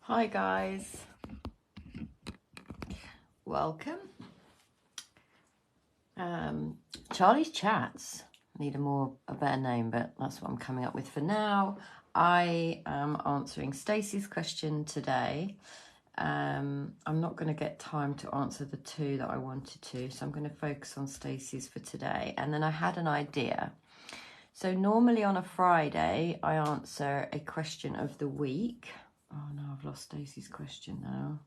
Hi guys, welcome. Charlie's Chats need a better name, but that's what I'm coming up with for now. I am answering Stacy's question today. I'm not going to get time to answer the two that I wanted to, so I'm going to focus on Stacy's for today. And then I had an idea. So normally on a Friday, I answer a question of the week. Oh no, I've lost Stacy's question now.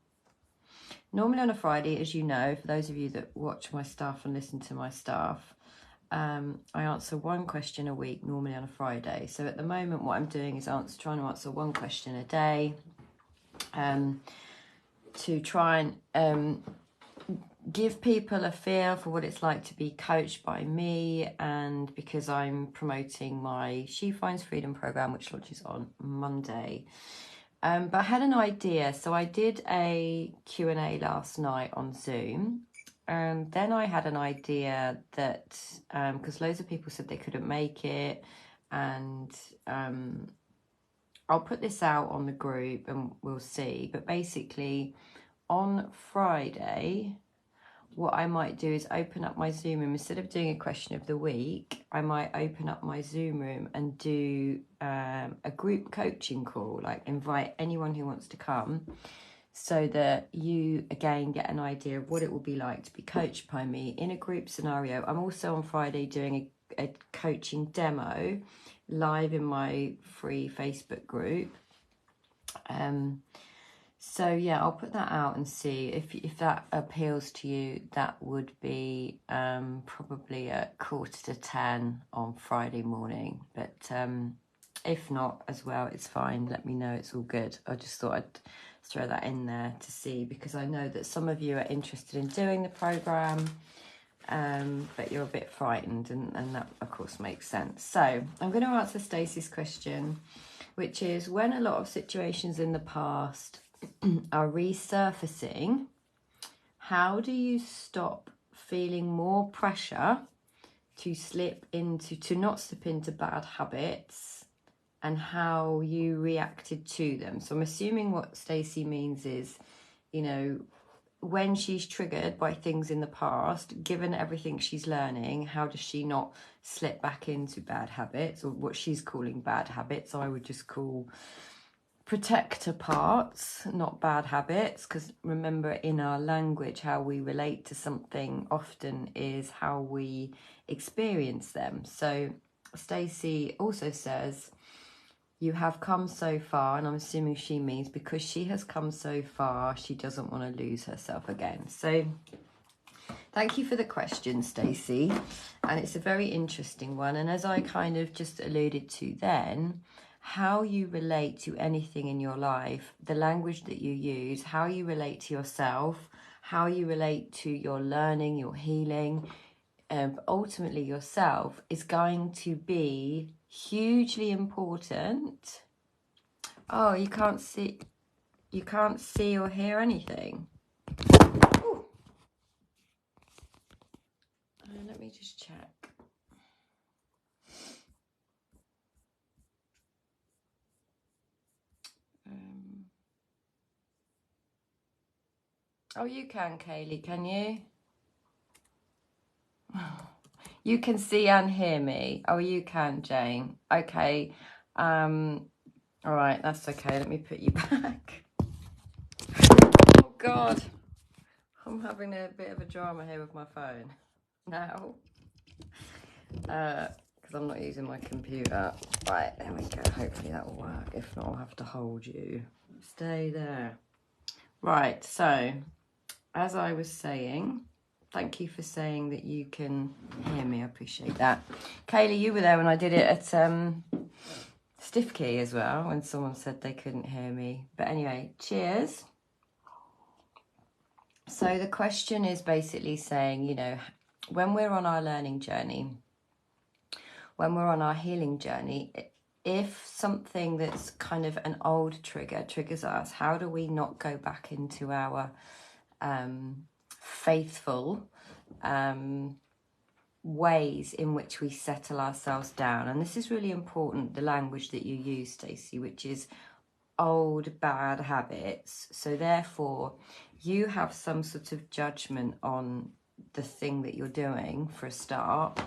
Normally on a Friday, as you know, for those of you that watch my stuff and listen to my stuff, I answer one question a week, normally on a Friday. So at the moment, what I'm doing is trying to answer one question a day, to try and give people a feel for what it's like to be coached by me, and because I'm promoting my She Finds Freedom program, which launches on Monday. But I had an idea, so I did a Q&A last night on Zoom, and then I had an idea that, because loads of people said they couldn't make it, and I'll put this out on the group and we'll see, but basically on Friday, what I might do is open up my Zoom room. Instead of doing a question of the week, I might open up my Zoom room and do a group coaching call, like invite anyone who wants to come, so that you again get an idea of what it will be like to be coached by me in a group scenario. I'm also on Friday doing a coaching demo live in my free Facebook group. So yeah, I'll put that out and see if that appeals to you. That would be probably at 10:15 on Friday morning. But if not as well, it's fine. Let me know, it's all good. I just thought I'd throw that in there to see, because I know that some of you are interested in doing the program, but you're a bit frightened, and that of course makes sense. So I'm going to answer Stacy's question, which is, when a lot of situations in the past are resurfacing, how do you stop feeling more pressure to not slip into bad habits, and how you reacted to them? So I'm assuming what Stacy means is, you know, when she's triggered by things in the past, given everything she's learning, how does she not slip back into bad habits, or what she's calling bad habits? I would just call protector parts, not bad habits, because remember, in our language, how we relate to something often is how we experience them. So Stacy also says, you have come so far, and I'm assuming she means because she has come so far, she doesn't want to lose herself again. So thank you for the question, Stacy, and it's a very interesting one. And as I kind of just alluded to then, how you relate to anything in your life, the language that you use, how you relate to yourself, how you relate to your learning, your healing, ultimately yourself, is going to be hugely important. Oh, you can't see or hear anything. Let me just check. Oh, you can, Kaylee, can you? You can see and hear me. Oh, you can, Jane. Okay. All right, that's okay. Let me put you back. Oh, God. I'm having a bit of a drama here with my phone now. Because I'm not using my computer. Right, there we go. Hopefully that will work. If not, I'll have to hold you. Stay there. Right, so as I was saying, thank you for saying that you can hear me. I appreciate that. Kaylee, you were there when I did it at Stiff Key as well, when someone said they couldn't hear me. But anyway, cheers. So the question is basically saying, you know, when we're on our learning journey, when we're on our healing journey, if something that's kind of an old trigger triggers us, how do we not go back into our faithful ways in which we settle ourselves down? And this is really important, the language that you use, Stacy, which is, old bad habits. So therefore, you have some sort of judgment on the thing that you're doing for a start,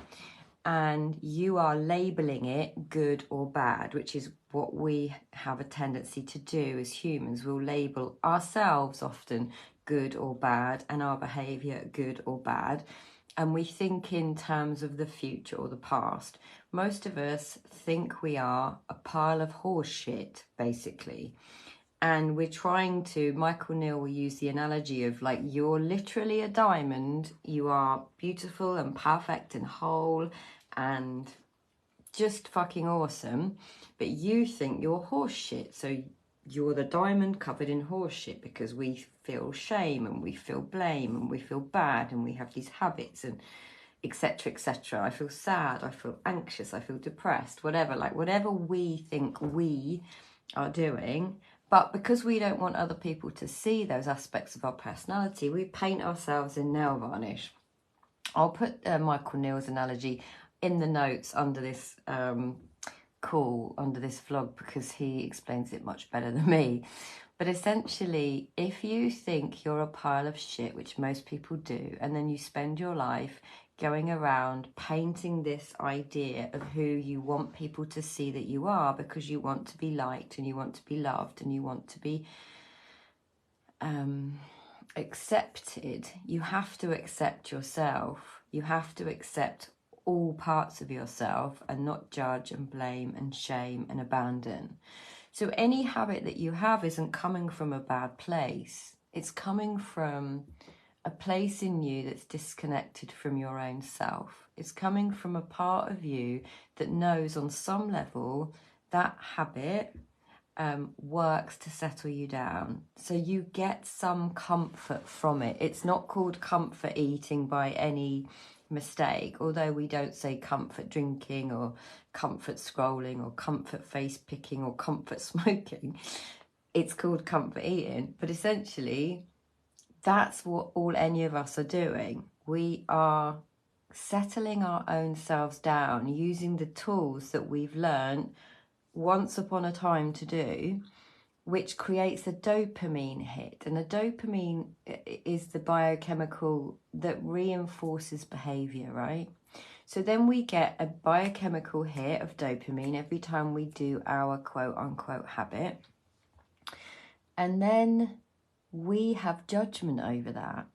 and you are labeling it good or bad, which is what we have a tendency to do as humans. We'll label ourselves often good or bad, and our behavior good or bad, and we think in terms of the future or the past. Most of us think we are a pile of horse shit, basically. And we're trying to, Michael Neill will use the analogy of like, you're literally a diamond. You are beautiful and perfect and whole and just fucking awesome. But you think you're horse shit. So you're the diamond covered in horse shit, because we feel shame and we feel blame and we feel bad and we have these habits and etc, etc. I feel sad, I feel anxious, I feel depressed, whatever, like whatever we think we are doing. But because we don't want other people to see those aspects of our personality, we paint ourselves in nail varnish. I'll put Michael Neill's analogy in the notes under this call, under this vlog, because he explains it much better than me. But essentially, if you think you're a pile of shit, which most people do, and then you spend your life going around painting this idea of who you want people to see that you are, because you want to be liked and you want to be loved and you want to be accepted, you have to accept yourself. You have to accept all parts of yourself and not judge and blame and shame and abandon. So any habit that you have isn't coming from a bad place. It's coming from a place in you that's disconnected from your own self. It's coming from a part of you that knows on some level that habit works to settle you down. So you get some comfort from it. It's not called comfort eating by any mistake, although we don't say comfort drinking or comfort scrolling or comfort face picking or comfort smoking. It's called comfort eating. But essentially, that's what all any of us are doing. We are settling our own selves down using the tools that we've learned once upon a time to do, which creates a dopamine hit. And a dopamine is the biochemical that reinforces behavior, right? So then we get a biochemical hit of dopamine every time we do our quote unquote habit. And then we have judgment over that.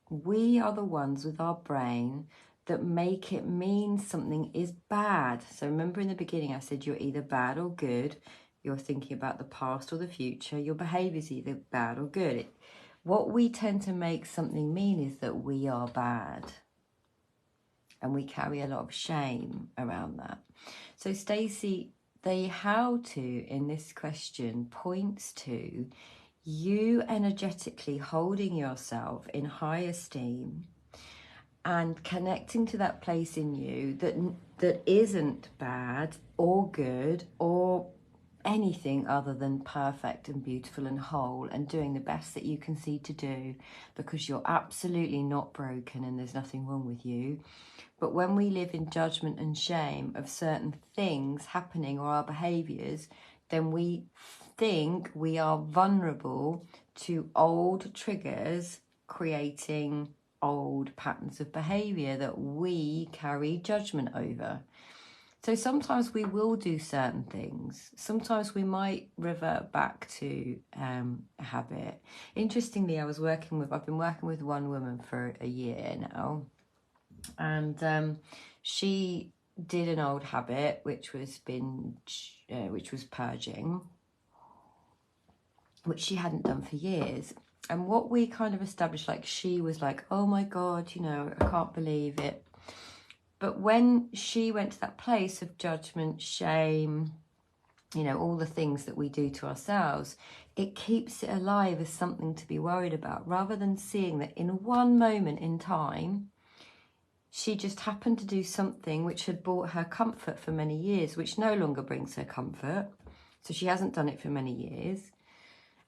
We are the ones with our brain that make it mean something is bad. So remember in the beginning I said you're either bad or good. You're thinking about the past or the future. Your behavior is either bad or good. What we tend to make something mean is that we are bad. And we carry a lot of shame around that. So Stacy, the how to in this question points to you energetically holding yourself in high esteem and connecting to that place in you that isn't bad or good or anything other than perfect and beautiful and whole, and doing the best that you can see to do, because you're absolutely not broken and there's nothing wrong with you. But when we live in judgment and shame of certain things happening or our behaviors, then we think we are vulnerable to old triggers creating old patterns of behavior that we carry judgment over. So sometimes we will do certain things. Sometimes we might revert back to a habit. Interestingly, I've been working with one woman for a year now, and she did an old habit, which was purging, which she hadn't done for years. And what we kind of established, like, she was like, oh my God, I can't believe it. But when she went to that place of judgment, shame, all the things that we do to ourselves, it keeps it alive as something to be worried about, rather than seeing that in one moment in time, she just happened to do something which had brought her comfort for many years, which no longer brings her comfort. So she hasn't done it for many years.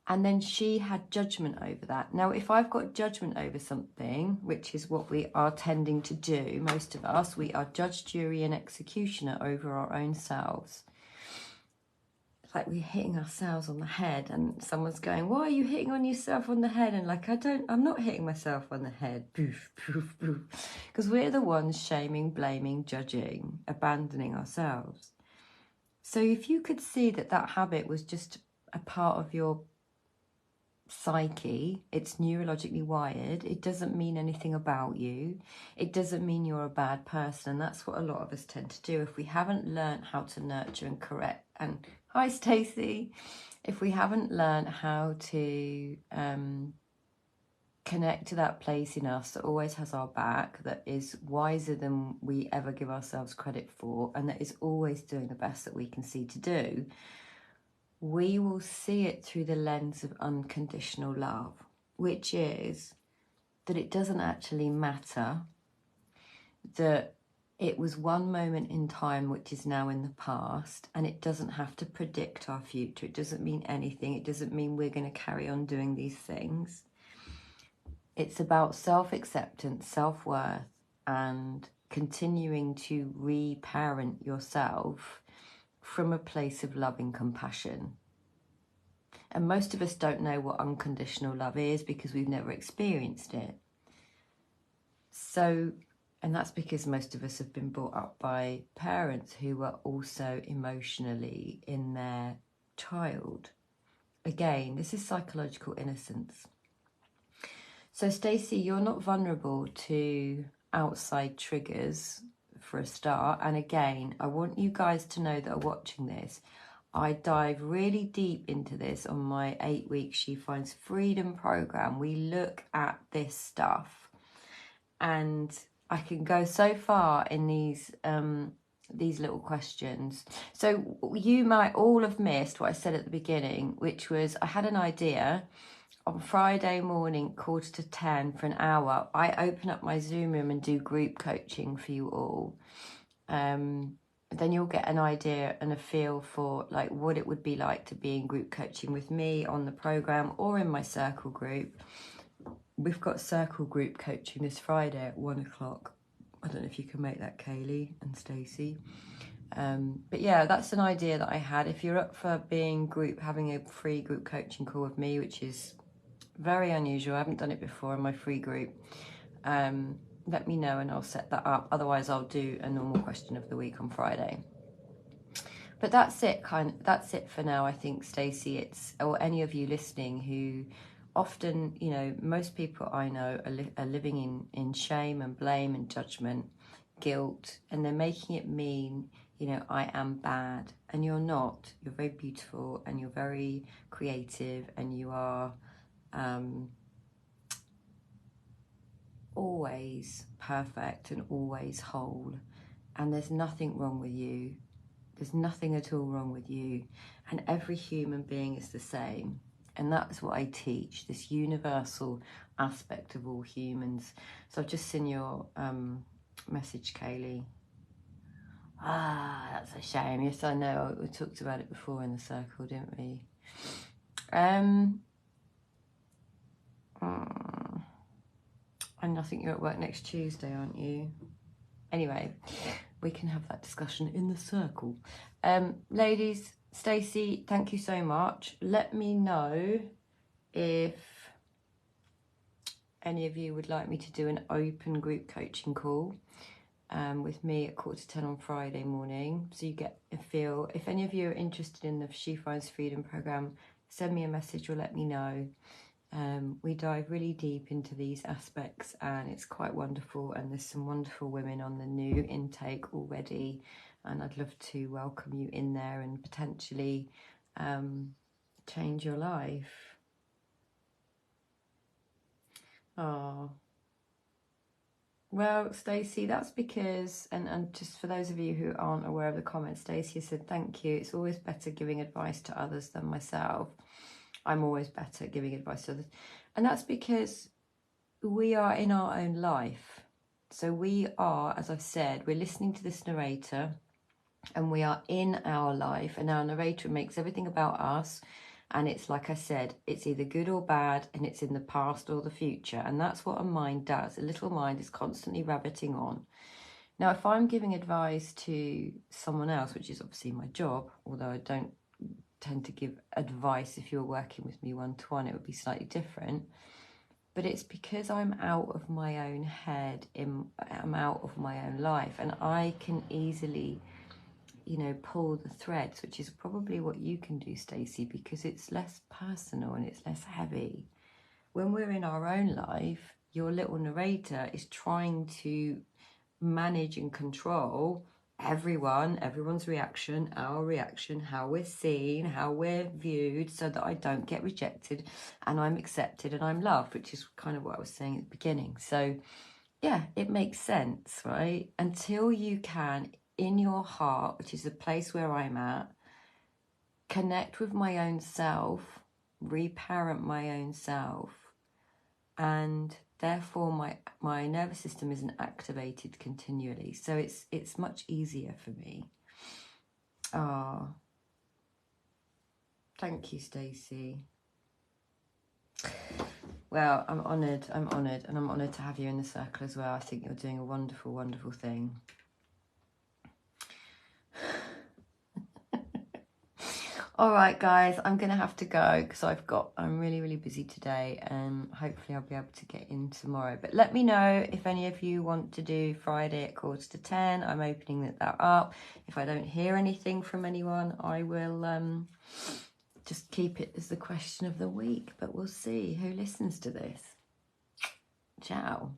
And then she had judgment over that. Now, if I've got judgment over something, which is what we are tending to do, most of us, we are judge, jury, and executioner over our own selves. like we're hitting ourselves on the head, and someone's going, why are you hitting on yourself on the head? And like, I'm not hitting myself on the head. Poof, poof, poof. Because we're the ones shaming, blaming, judging, abandoning ourselves. So if you could see that that habit was just a part of your psyche, it's neurologically wired, it doesn't mean anything about you, it doesn't mean you're a bad person. And that's what a lot of us tend to do if we haven't learned how to nurture and correct. And hi Stacy, if we haven't learned how to connect to that place in us that always has our back, that is wiser than we ever give ourselves credit for, and that is always doing the best that we can see to do, we will see it through the lens of unconditional love, which is that it doesn't actually matter that it was one moment in time which is now in the past, and it doesn't have to predict our future. It doesn't mean anything. It doesn't mean we're going to carry on doing these things. It's about self-acceptance, self-worth, and continuing to reparent yourself from a place of loving compassion. And most of us don't know what unconditional love is because we've never experienced it. So, and that's because most of us have been brought up by parents who were also emotionally in their child. Again, this is psychological innocence. So Stacy, you're not vulnerable to outside triggers for a start. And again, I want you guys to know that are watching this, I dive really deep into this on my 8-week She Finds Freedom program. We look at this stuff, and I can go so far in these little questions. So you might all have missed what I said at the beginning, which was I had an idea. On Friday morning, 9:45 for an hour, I open up my Zoom room and do group coaching for you all. Then you'll get an idea and a feel for like what it would be like to be in group coaching with me on the program or in my circle group. We've got circle group coaching this Friday at 1 o'clock. I don't know if you can make that, Kaylee and Stacy. But yeah, that's an idea that I had. If you're up for having a free group coaching call with me, which is very unusual, I haven't done it before in my free group, let me know and I'll set that up. Otherwise I'll do a normal question of the week on Friday. But that's it, that's it for now, I think, Stacy. Or any of you listening who often, you know, most people I know are living in shame and blame and judgment, guilt, and they're making it mean, you know, I am bad. And you're not. You're very beautiful and you're very creative and you are always perfect and always whole. And there's nothing wrong with you. There's nothing at all wrong with you. And every human being is the same. And that's what I teach, this universal aspect of all humans. So I've just seen your message, Kaylee. Ah, that's a shame. Yes, I know. We talked about it before in the circle, didn't we? And I think you're at work next Tuesday, aren't you? Anyway, we can have that discussion in the circle. Ladies, Stacy, thank you so much. Let me know if any of you would like me to do an open group coaching call with me at 9:45 on Friday morning, so you get a feel. If any of you are interested in the She Finds Freedom program, send me a message or let me know. We dive really deep into these aspects and it's quite wonderful, and there's some wonderful women on the new intake already, and I'd love to welcome you in there and potentially change your life. Oh, well, Stacy, that's because, and just for those of you who aren't aware of the comments, Stacy said thank you. It's always better giving advice to others than myself. I'm always better at giving advice to others. And that's because we are in our own life. So we are, as I've said, we're listening to this narrator and we are in our life, and our narrator makes everything about us. And it's like I said, it's either good or bad, and it's in the past or the future. And that's what a mind does. A little mind is constantly rabbiting on. Now, if I'm giving advice to someone else, which is obviously my job, although I don't tend to give advice. If you're working with me one-to-one, it would be slightly different. But it's because I'm out of my own head, I'm out of my own life, and I can easily, you know, pull the threads, which is probably what you can do, Stacy, because it's less personal and it's less heavy. When we're in our own life, your little narrator is trying to manage and control everyone's reaction, our reaction, how we're seen, how we're viewed, so that I don't get rejected and I'm accepted and I'm loved, which is kind of what I was saying at the beginning. So yeah, it makes sense, right? Until you can, in your heart, which is the place where I'm at, connect with my own self, reparent my own self, and therefore my nervous system isn't activated continually, so it's much easier for me. Oh, thank you, Stacy. Well, I'm honoured, and I'm honoured to have you in the circle as well. I think you're doing a wonderful, wonderful thing. All right, guys, I'm going to have to go because I'm really, really busy today, and hopefully I'll be able to get in tomorrow. But let me know if any of you want to do Friday at 10:15. I'm opening that up. If I don't hear anything from anyone, I will just keep it as the question of the week. But we'll see who listens to this. Ciao.